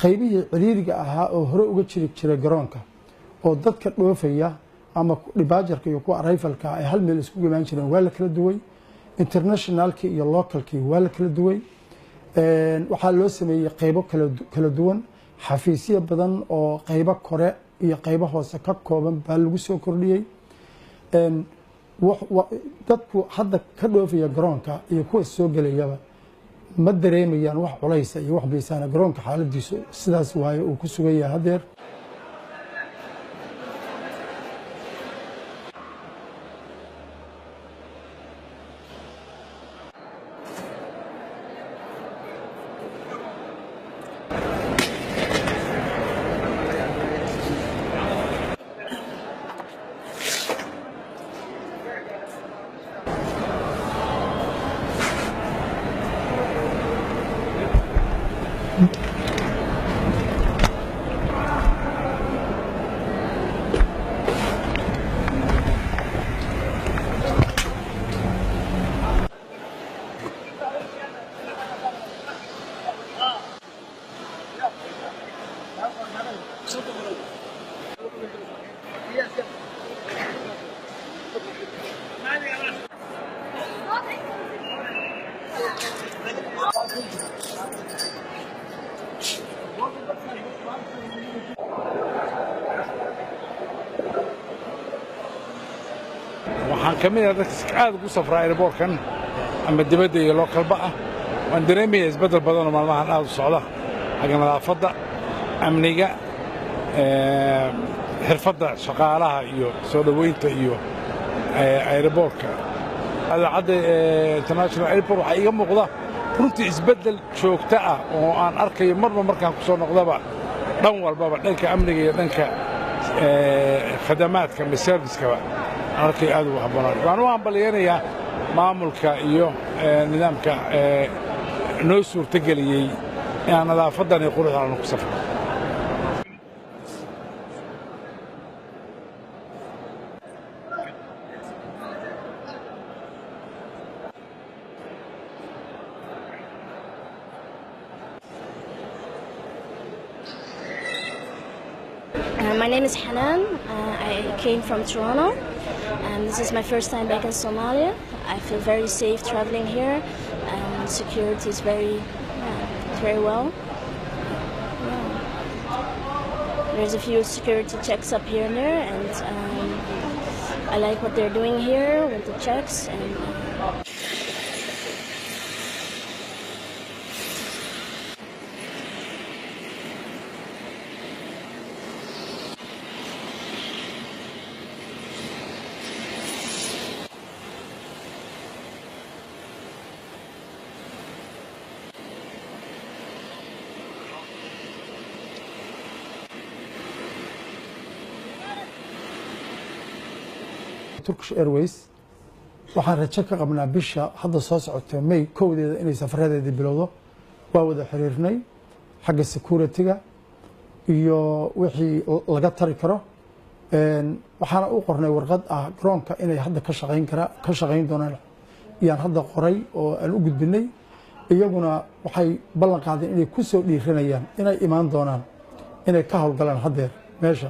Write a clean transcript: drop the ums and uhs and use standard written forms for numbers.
qaybihii ciriiriga ahaa oo hore uga jiri jiray garoonka oo dadka dhoofaya ama dibaajarka iyo kuwa arrivalka ay hal meel isku imaan jireen waa la kala duway internationalki iyo localki waa la kala duway waxaa loo sameeyay qaybo kala duwan xafiisyo badan oo qaybo kore iyo qaybo hoose ka kooban baa lagu soo kordhiyay dadku hadda ka dhoofaya garoonka iyo kuwa soo gelayaba ma dareemayaan wax culays iyo wax biisana garoonka xaaladiisu sidaas waaye uu ku sugan yahay hadeer waxaan kamid ah dadka aad ugu safraa airportkan ama dibadda iyo localba ah waan dareemayaa isbeddel badan oo maalmahan aad u socda xagga nadaafadda amniga xirfadda shaqaalaha iyo soo dhoweynta iyo airportka idaacadda international airport waxaa iiga muuqda runtii isbeddel joogto ah oo aan arkayo marba markaan ku soo noqdaba dhan walbaba dhanka amniga iyo dhanka khadamaadka ama servicekaba arkay aad ugu habboonaan waxaan u hambaliyaynayaa maamulka iyo nidaamka noo suurtageliyey inaan nadaafadan iyo quruxdan ku safro My name is Hanan. I came from Toronto. This is my first time back in Somalia. I feel very safe traveling here, and security is very well. Yeah. There's a few security checks up here and there, and I like what they're doing here with the checks. And Turkish Airways waxaan rajo ka qabnaa bisha hadda soo socota May kowdeeda inay safaradeedii bilowdo waa wada xiriirnay xagga security-ga iyo wixii laga tari karo waxaana u qornay warqad ah garoonka inay hadda ka shaqayn doonaan iyaan hadda qoray oo aan u gudbinay iyaguna waxay ballan qaadeen inay ku soo dhiiranayaan inay imaan doonaan inay ka howlgalaan hadeer meesha